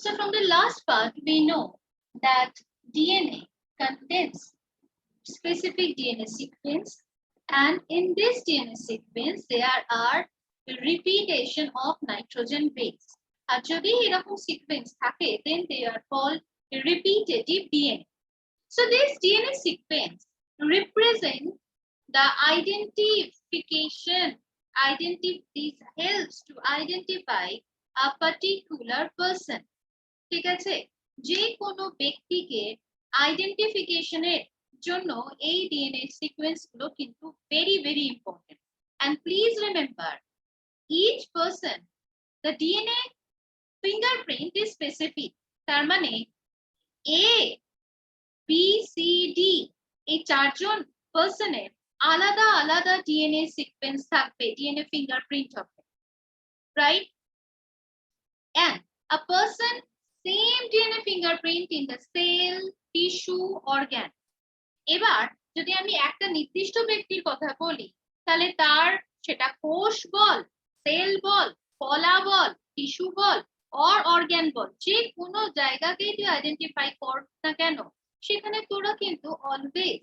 So from the last part, we know that DNA contains specific DNA sequence, and in this DNA sequence there are repetition of nitrogen base. আর যদি এরকম sequence থাকে, then they are called repetitive DNA. So this DNA sequence represent the identification. This helps to identify a particular person. ঠিক আছে, যে কোনো ব্যক্তিকে আইডেন্টিফিকেশনের জন্য এই ডিএনএ সিকোয়েন্স গুলো কিন্তু very very important. And please remember, each person, the DNA fingerprint is specific. তার মানে A, B, C, D এই চারজন পার্সনের আলাদা আলাদা ডিএনএ সিকোয়েন্স থাকবে, ডিএনএ ফিঙ্গারপ্রিন্ট হবে, right? And a person same DNA fingerprint in the cell, tissue, organ. এবার যদি আমি একটা নির্দিষ্ট ব্যক্তির কথা বলি, তাহলে তার সেটা কোষ বল, সেল বল, কলা বল, টিস্যু বল or organ বল, যে কোনো জায়গাকেই তুই আইডেন্টিফাই কর না কেন, সেখানে তোরা কিন্তু অলওয়েজ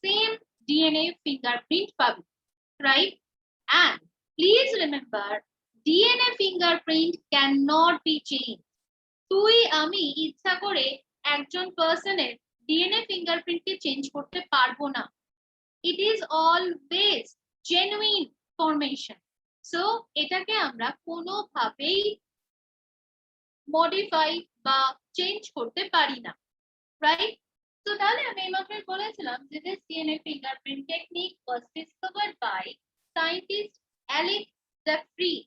সেম ডিএনএ ফিঙ্গারপ্রিন্ট পাবি, right? And please remember, DNA fingerprint cannot be changed. তুই আমি ইচ্ছা করে একজন পার্সনের ডিএনএ ফিঙ্গারপ্রিন্টকে চেঞ্জ করতে পারবো না। It is always genuine formation. So এটাকে আমরা কোনোভাবেই মডিফাই বা চেঞ্জ করতে পারি না, রাইট? তো তাহলে আমি এইমাত্র বলেছিলাম যে this DNA fingerprint technique was discovered by scientist Alec Jeffrey,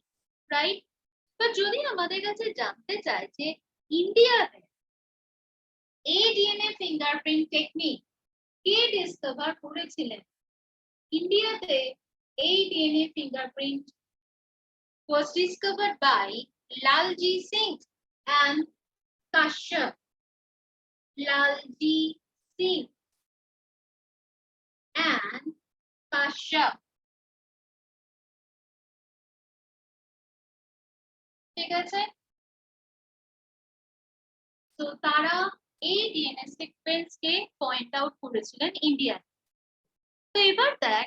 right? তো যদি আমাদের কাছে জানতে চায় যে ইন্ডিয়াতে এই ডিএনএ ফিঙ্গারপ্রিন্ট টেকনিক কে ডিসকভার করেছিলেন, ইন্ডিয়াতে এই DNA fingerprint was discovered by Lalji Singh and Kashyap. Lalji Singh and Kashyap. ঠিক আছে, তো তারা এই ডিএনএ সিকোয়েন্সকে পয়েন্ট আউট করেছিলেন ইন্ডিয়া। তো এবার দেখ,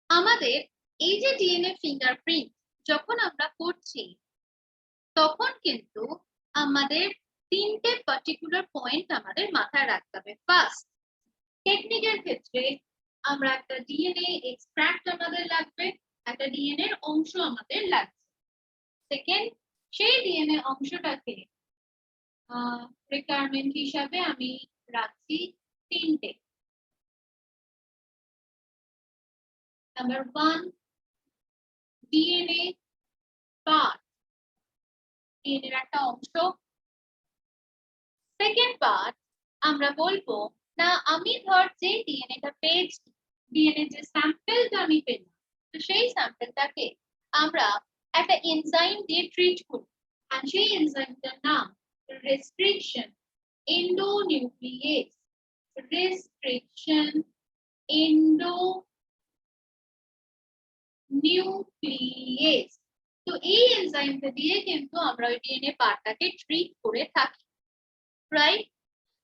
আমাদের এই যে ডিএনএ ফিঙ্গারপ্রিন্ট যখন আমরা করছি, তখন কিন্তু আমাদের তিনটে পার্টিকুলার পয়েন্ট আমাদের মাথায় রাখতে হবে। ফার্স্ট, টেকনিকের ক্ষেত্রে আমরা একটা ডিএনএ এক্সট্রাক্ট আমাদের লাগবে, একটা ডিএনএ এর অংশ আমাদের লাগবে। সেকেন্ড, সেই ডিএনএ অংশটাকে রিকোয়ারমেন্ট হিসাবে আমি রাখছি তিনটে। নাম্বার 1, ডিএনএ পার্ট, ডিএনএ এর একটা অংশ। সেকেন্ড পার্ট আমরা বলবো না, আমি ধর যে ডিএনএটা পেয়েছি, ডিএনএ যে স্যাম্পলটা আমি পেলাম, তো সেই স্যাম্পলটাকে আমরা একটা এনজাইম দিয়ে ট্রিট করি, আর সেই এনজাইমটার নাম restriction endonuclease. Restriction endonuclease. তো এই এনজাইমটা দিয়ে কিন্তু আমরা ওই ডিএনএ পার্টটাকে ট্রিট করে থাকি, রাইট?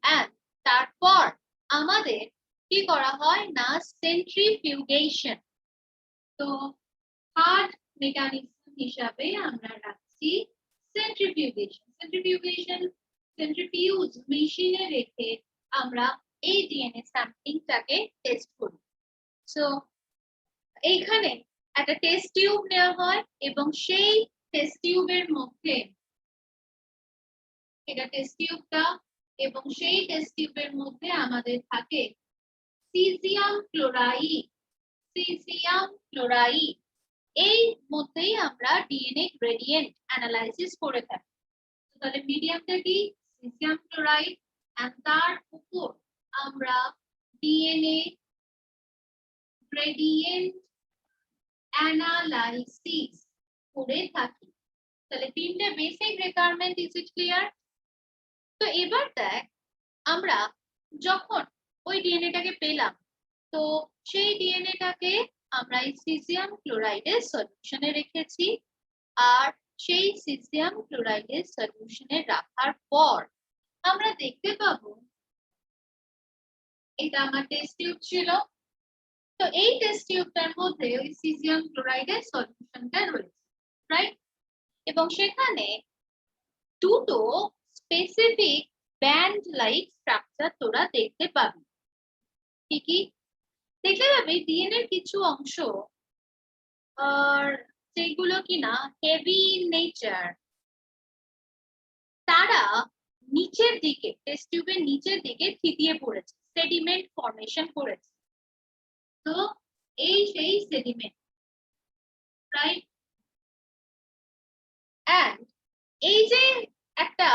এন্ড তারপর আমাদের কি করা হয় না, সেন্ট্রিফিউগেশন। তো থার্ড মেকানিজম হিসাবে আমরা রাখছি সেন্ট্রিফিউগেশন। সেন্ট্রিফিউজ মেশিনে রেখে আমরা এই ডিএনএ স্যাম্পলিংটাকে টেস্ট করি। সো এইখানে একটা টেস্ট টিউব নেওয়া হয় এবং সেই টেস্ট টিউবের মধ্যে এটা টেস্ট টিউবটা, এবং সেই টেস্ট টিউবের মধ্যে আমাদের থাকে সিজিয়াম ক্লোরাইড। সিজিয়াম ক্লোরাইড এই মধ্যেই আমরা ডিএনএ গ্রেডিয়েন্ট অ্যানালাইসিস করে থাকি। তাহলে মিডিয়ামটা কি, সিজিয়াম ক্লোরাইড, আর তার উপর আমরা ডিএনএ গ্রেডিয়েন্ট অ্যানালাইসিস করে থাকি। তাহলে তিনটে basic requirement, is it clear? তো এবার দেখ, আমরা যখন ওই ডিএনএটাকে পেলাম, তো সেই ডিএনএটাকে আমরা এই সিজিয়াম ক্লোরাইডের সলিউশনে রেখেছি, আর সেই সিজিয়াম ক্লোরাইডের সলিউশনে রাখার পর আমরা দেখতে পাবো এটা আমার টেস্ট টিউব ছিল। তো এই টেস্ট টিউবটার মধ্যে ওই সিজিয়াম ক্লোরাইডের সলিউশনটা রয়েছে, রাইট? এবং সেখানে দুটো স্পেসিফিক ব্যান্ড লাইক স্ট্রাকচার তোরা দেখতে পাবি। ঠিকই দেখতে পাবি ডিএনএর কিছু অংশ আর যেগুলো কিনা হেভি ইন নেচার, তারা নিচের দিকে টেস্ট টিউবের নিচের দিকে থিতিয়ে পড়েছে, সেডিমেন্ট ফর্মেশন করেছে। তো এই সেই সেডিমেন্ট, রাইট? এন্ড এই যে একটা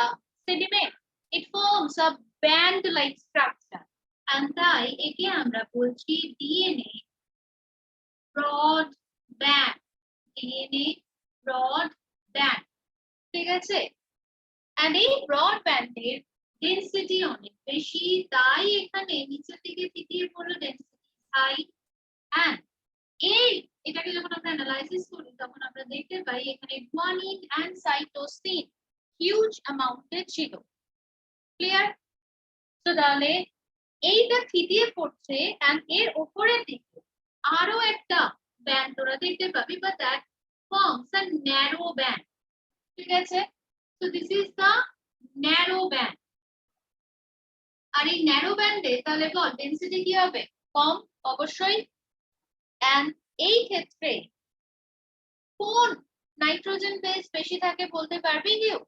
sediment, it forms a band like structure, and তাই একে আমরা বলছি DNA broad band. DNA broad band, ঠিক আছে? এন্ড এই ব্রড ব্যান্ডের ডেনসিটি অনেক বেশি, তাই এখানে নিচের দিকে থিতিয়ে পড়লো, ডেনসিটি হাই। এন্ড এই এটাকে যখন আমরা অ্যানালাইসিস করি তখন আমরা দেখতে পাই এখানে গুয়ানিন এন্ড সাইটোসিন হিউজ অ্যামাউন্টে ছিল। ক্লিয়ার? তো তাহলে এইটা থিতিয়ে পড়ছে এন্ড এর উপরের দিকে আরো একটা ব্যান্ড তোরা দেখতে পাবি, বা that forms a narrow band, ঠিক আছে? So this is the narrow band. আর এই ন্যারো ব্যান্ডে তাহলে বল ডেনসিটি কি হবে? কম, অবশ্যই। এন্ড এই ক্ষেত্রে কোন নাইট্রোজেন বেস বেশি থাকে বলতে পারবি কেউ?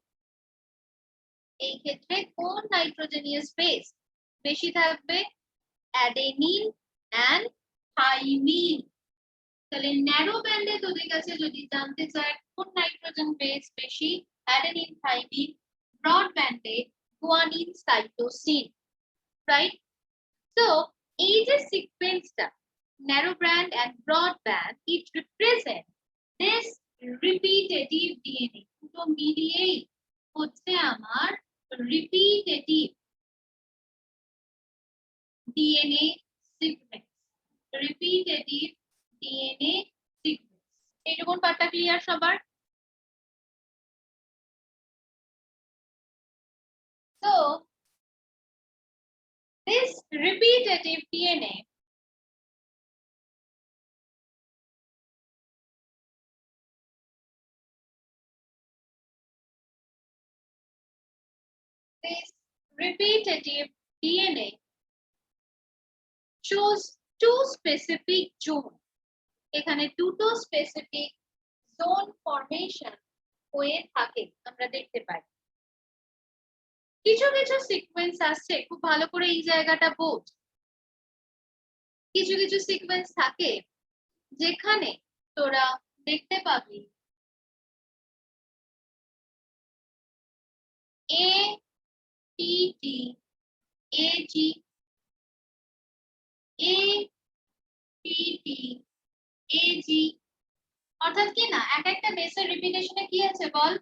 এই ক্ষেত্রে কোন নাইট্রোজেনিয়াস বেস বেশি থাকবে? Adenine and thymine. তাহলে ন্যারো ব্যান্ডে তোদের কাছে যদি জানতে চায় কোন নাইট্রোজেন বেস বেশি, অ্যাডেনিন থাইমিন। ব্রড ব্যান্ডে গুয়ানিন সাইটোসিন, রাইট? তো এই যে সিকোয়েন্সটা narrow band and broad band, it represents this repetitive DNA. দুটো মিলিয়েই হচ্ছে আমার repetitive DNA sequence. Repetitive DNA sequence. এইটুকু পার্টটা ক্লিয়ার সবার? So this repetitive DNA shows two specific zone. এখানে দুটো স্পেসিফিক জোন ফরমেশন হয়ে থাকে আমরা দেখতে পাই। কিছু কিছু সিকোয়েন্স আসছে, খুব ভালো করে এই জায়গাটা বোঝ। কিছু কিছু সিকোয়েন্স থাকে যেখানে তোরা দেখতে পাবি এ টি টি এ জি, এ টি টি এ জি, অর্থাৎ কি না এক একটা বেসের রিপিটেশনে কি আছে বল?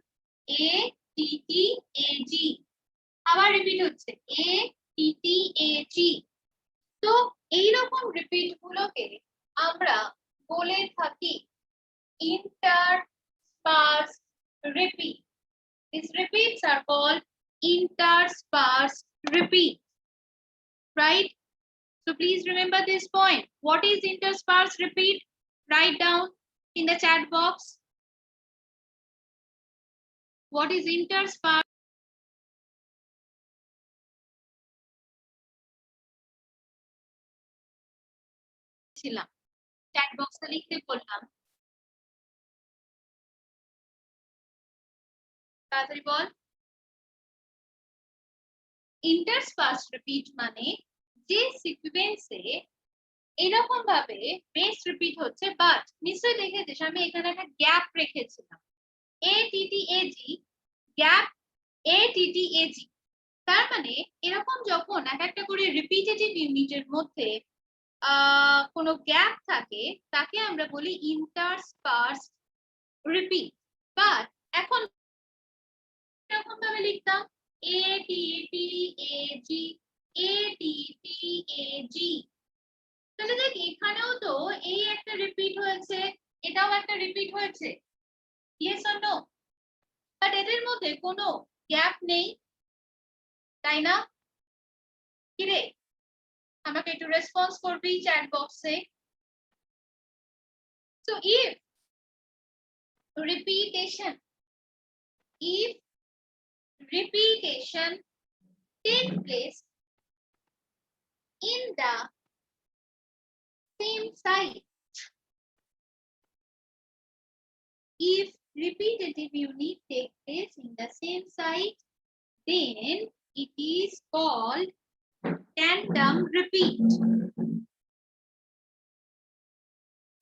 এ টি টি এ জি, আবার রিপিট হচ্ছে এ টি টি এ জি। তো এইরকম রিপিট গুলোকে আমরা বলে থাকি interspersed repeat. These repeats are called interspersed repeat, right? So please remember this point. What is interspersed repeat? Write down in the chat box. What is interspersed? ছিলাম চ্যাট বক্সে লিখতে বললাম, তাড়াতাড়ি বল। interspersed repeat মানে যে সিকোয়েন্সে এরকম ভাবে বেস রিপিট হচ্ছে, বাট নিশ্চয়ই দেখেছিস আমি এখানে একটা গ্যাপ রেখেছিলাম, এ টি টি এ জি, গ্যাপ এ টি টি এ জি। তার মানে এরকম যখন এক একটা করে রিপিটেটিভ ইউনিটের মধ্যে কোনো গ্যাপ থাকে তাকে আমরা বলি ইন্টারস্পার্সড রিপিট। বাট এখন এরকম ভাবে লিখতাম এ টি টি এ জি, এ টি টি এ জি। তাহলে দেখ এখানেও তো এই একটা রিপিট হয়েছে, এটাও একটা রিপিট হয়েছে, ইয়েস অর নো? এদের মধ্যে কোনো গ্যাপ নেই, তাই না? কিরে, আমাকে একটু রেসপন্স করবি চ্যাট বক্সে। So if repetition take place in the same site, if repetitive unit take place in the same site, then it is called tandem repeat.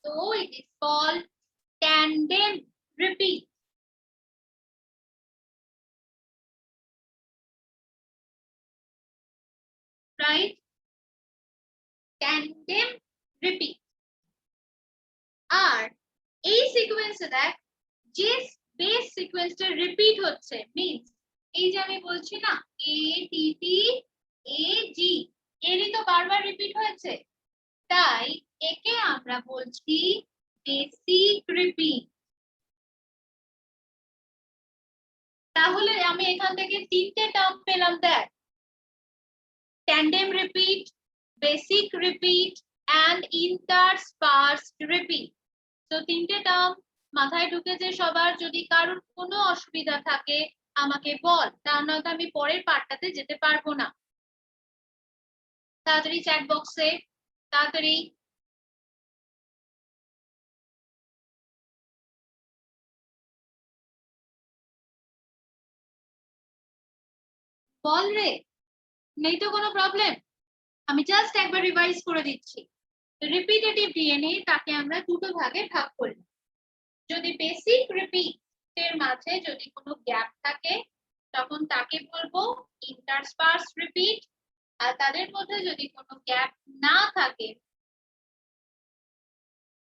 So it is called tandem repeat. Right? Tandem repeat. আর এই সিকোয়েন্সে দেখ যে base সিকোয়েন্সটা repeat হচ্ছে, means এই যে আমি বলছি না এ টি টি এ জি, এরই তো বারবার রিপিট হয়েছে, তাই একে আমরা বলছি বেসিক রিপিট। তাহলে আমি এখান থেকে তিনটে টার্ম পেলাম, দেখ, tandem repeat, basic repeat and interspersed repeat. তো তিনটে টার্ম মাথায় ঢুকেছে সবার? যদি কারোর কোনো অসুবিধা থাকে আমাকে বল, তা নয়তো আমি পরের পার্টটাতে যেতে পারবো না। তাড়াতাড়ি চ্যাট বক্সে, তাড়াতাড়ি। বল রে, নেই তো কোনো প্রবলেম? আমি জাস্ট একবার রিভাইজ করে দিচ্ছি। রিপিটেটিভ ডিএনএ তাকে আমরা দুটো ভাগে ভাগ করি। যদি বেসিক রিপিট এর মাঝে যদি কোনো গ্যাপ থাকে তখন তাকে বলবো ইন্টারস্পার্স রিপিট, আর তাদের মধ্যে যদি কোনো গ্যাপ না থাকে,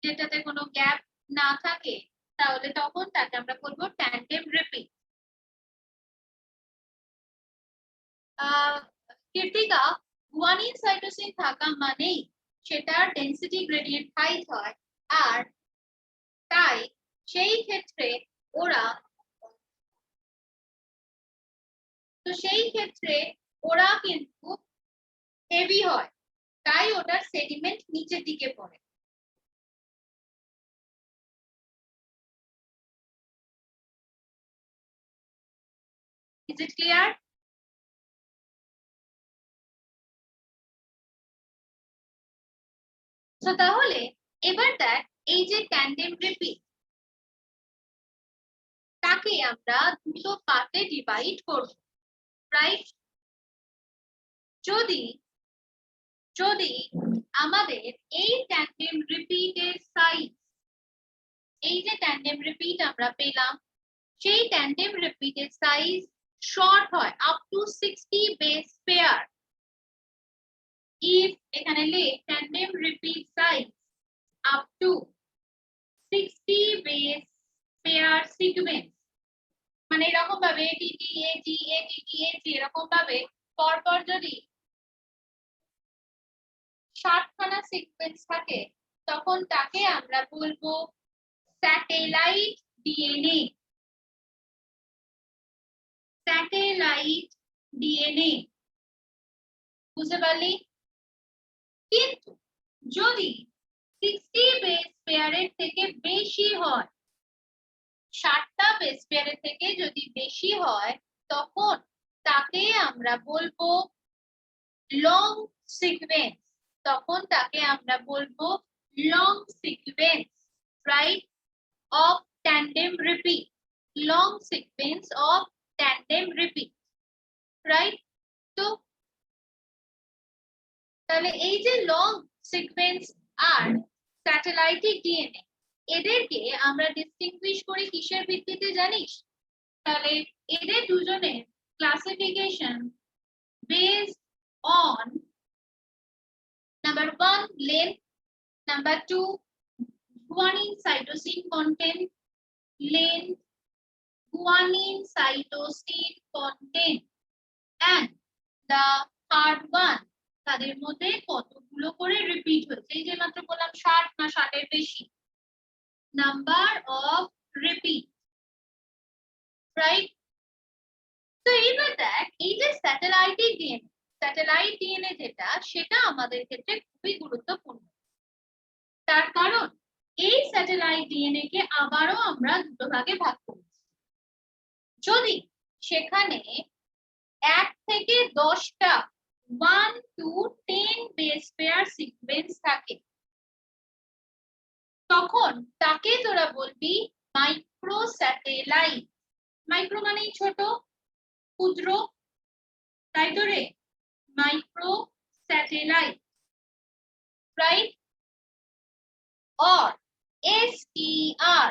যেটাতে কোনো গ্যাপ না থাকে, তাহলে তখন তাকে আমরা বলবো tandem repeat. Krittika, guanine cytosine থাকা মানেই সেটার ডেনসিটি গ্রেডিয়েন্ট হাইট হয়, আর তাই সেই ক্ষেত্রে ওরা কিন্তু হেভি হয়, তাই ওটার সেডিমেন্ট নিচের দিকে পড়ে। Is it clear? So তাহলে এবার দেখ, এই যে ট্যান্ডেম রিপিট তাকে আমরা দুটো পার্টে ডিভাইড করব, রাইট? যদি আমাদের এই ট্যান্ডেম রিপিটের সাইজ, এই যে ট্যান্ডেম রিপিট আমরা পেলাম, সেই ট্যান্ডেম রিপিটের সাইজ শর্ট হয় up to 60 base pair, if এখানে লিখ tandem repeat size up to 60 base pair sequence, মানে এরকম ভাবে ATT AG ATT AG এরকম ভাবে পরপর যদি 60 খানা সিকোয়েন্স থাকে তখন তাকে আমরা বলবো স্যাটেলাইট ডিএনএ। স্যাটেলাইট ডিএনএ, বুঝতে পারলি? কিন্তু যদি 60 বেস পেয়ারের থেকে বেশি হয়, 60টা বেস পেয়ারের থেকে যদি বেশি হয়, তখন তাকে আমরা বলবো লং সিকোয়েন্স। তখন তাকে আমরা বলবো long sequence, right, of tandem repeat, long sequence of tandem repeat, right? তো তাহলে এই যে লং সিকোয়েন্স আর স্যাটেলাইটিক ডিএনএ, এদেরকে আমরা ডিস্টিংগুইশ করি কিসের ভিত্তিতে জানিস? তাহলে এদের দুজনের classification based on number 1 length, number 2 guanine cytosine content, length, guanine cytosine content, and the third one তাদের মধ্যে কতগুলো করে রিপিট হচ্ছে, এই যে মাত্র বললাম 60 না 60 এর বেশি, number of repeat, right? Satellite DNA যেটা সেটা আমাদের ক্ষেত্রে খুবই গুরুত্বপূর্ণ। তার কারণ এই স্যাটেলাইট ডিএনএ কে আবারও আমরা দুটো ভাগে ভাগ করেছি। যদি সেখানে 1 থেকে 10টা 1 to 10 বেস পেয়ার সিকোয়েন্স থাকে, তখন তাকে তোরা বলবি মাইক্রো স্যাটেলাইট। মাইক্রো মানেই ছোট, ক্ষুদ্র, তাই তো রে? Micro satellite, right? or STR,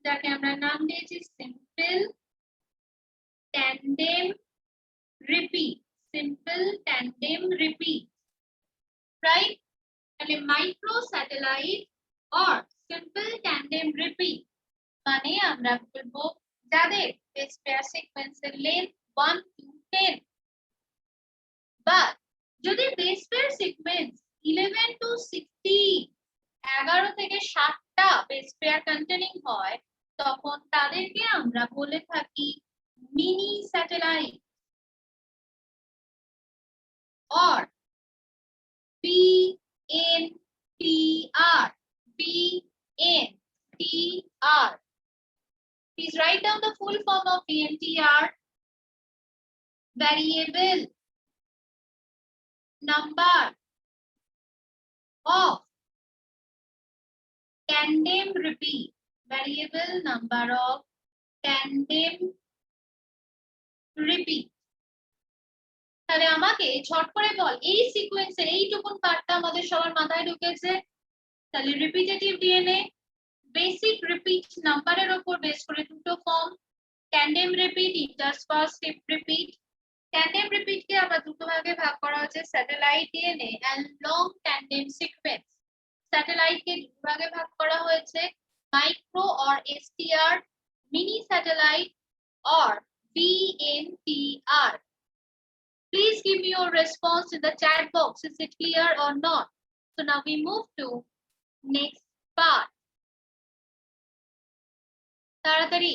যাকে আমরা নাম দিয়েছি সিম্পল ট্যান্ডেম রিপিট, রাইট? তাহলে micro satellite or simple tandem repeat মানে আমরা বলবো যাদের বেস পেয়ার সিকোয়েন্সের লেন্থ 1 to 10, বা যদি বেস পেয়ার সিকোয়েন্স 11 to 16, 11 থেকে 7টা বেস পেয়ার কন্টেনিং হয়, তখন তাদেরকে আমরা বলে থাকি mini satellite or BNTR. Please write down the full form of BNTR. Variable number of tandem repeat. Variable number of tandem repeat. তাহলে আমাকে ঝট করে বল এই সিকোয়েন্সের এইটুকুন পার্টটা আমাদের সবার মাথায় ঢুকেছে। তাহলে রিপিটেটিভ ডিএনএ বেসিক রিপিট নাম্বারের উপর বেস করে দুটো form, tandem repeat, interspersed repeat. Tandem repeat কে আবার দুটো ভাগে ভাগ করা হয়েছে, satellite DNA and long tandem sequence. Satellite কে দুটো ভাগে ভাগ করা হয়েছে, micro or STR, mini satellite or BNTR. Please give me your response in the chat box. Is it clear or not? So now we move to next part. তাড়াতাড়ি।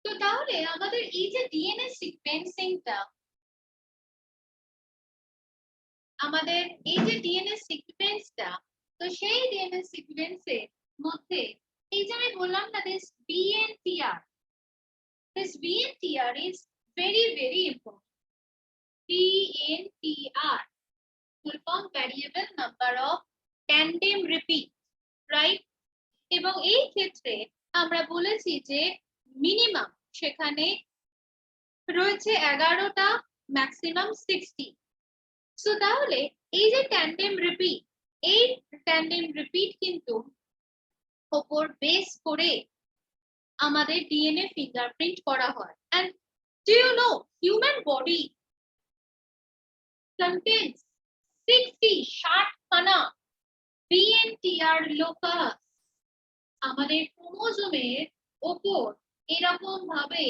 তো তাহলে আমাদের এই যে ডিএনএ সিকোয়েন্সিংটা, তো সেই ডিএনএ সিকোয়েন্সের মধ্যে এই যে আমি বললাম না this BNTR, this BNTR is very very important. BNTR full form variable number of tandem repeat, right? এবং এই ক্ষেত্রে আমরা বলেছি যে মিনিমাম সেখানে রয়েছে 11টা, ম্যাক্সিমাম 60। সো তাহলে এই যে ট্যান্ডেম রিপিট, এই ট্যান্ডেম রিপিট কিন্তু উপর বেস করে আমাদের ডিএনএ ফিঙ্গারপ্রিন্ট করা হয়। and do you know human body contains 60 খানা BNTR লোকাস। আমাদের ক্রোমোজোমের উপর এরকম ভাবে,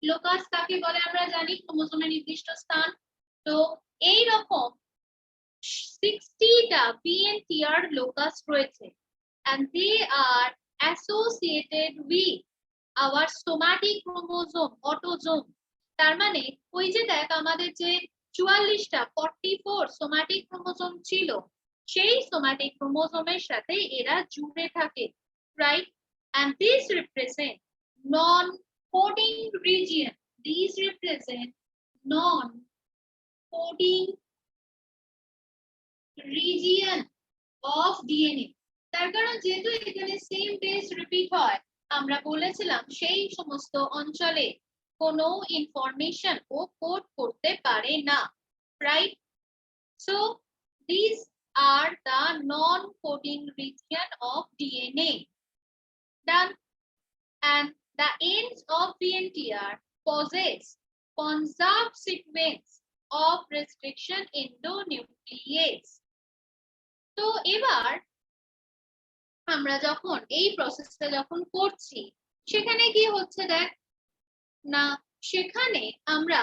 লোকাস কাকে বলে আমরা জানি, ক্রোমোজোমের নির্দিষ্ট স্থান। তো এই রকম 60টা BNTR লোকাস রয়েছে and they are associated with our somatic chromosome, autosome. তার মানে ওই যে দেখ আমাদের যে 44টা 44 সোমাটিক ক্রোমোজোম ছিল, সেই সোমাটিক ক্রোমোজোমের সাথে এরা জুড়ে থাকে, right? And these represent non-coding region. These represent non-coding region of DNA. তার কারণ যেহেতু এখানে সেম বেস রিপিট হয়, আমরা বলেছিলাম সেই সমস্ত অঞ্চলে কোনো ইনফরমেশন ও কোড করতে পারে না, right? So these are the non-coding region of DNA. Done. And the ends of BNTR possess conserved sequence of restriction endonuclease. তো এবার আমরা যখন এই প্রসেসটা যখন করছি, সেখানে কি হচ্ছে দেখ না, সেখানে আমরা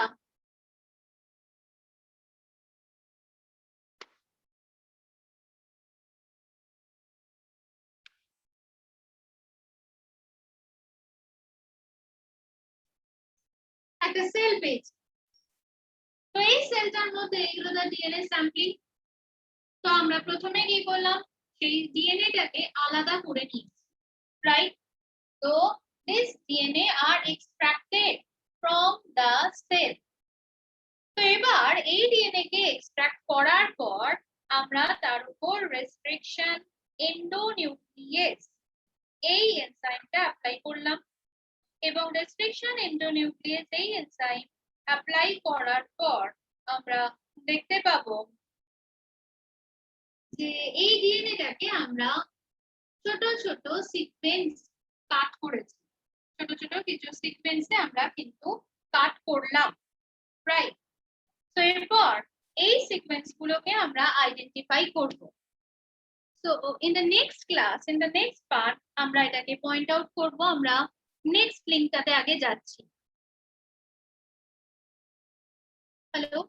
একটা সেল পেয়েছি। তো এই সেলটার মধ্যে এগুলো দা ডিএনএ স্যাম্পলিং। তো আমরা প্রথমে কি করলাম, সেই ডিএনএটাকে আলাদা করে নিয়েছি, রাইট? তো this DNA are extracted from the cell. তো এবার এই ডিএনএ কে এক্সট্রাক্ট করার পর আমরা তার উপর রেস্ট্রিকশন এন্ডোনিউক্লিয়েস এই এনজাইমটা অ্যাপ্লাই করলাম, এবং রেস্ট্রিকশন এন্ডোনিউক্লিয়েস এই এনজাইম অ্যাপ্লাই করার পর আমরা দেখতে পাবো যে এই ডিএনএটাকে আমরা ছোট ছোট সিকোয়েন্স কাট করেছি, ছোট ছোট কিছু সিকোয়েন্সে আমরা কিন্তু কাট করলাম, রাইট? তো এরপর এই সিকোয়েন্স গুলোকে আমরা আইডেন্টিফাই করব। So in the next class, in the next part আমরা এটাকে পয়েন্ট আউট করব। আমরা নেক্সট লিংকটাতে আগে যাচ্ছি। হ্যালো।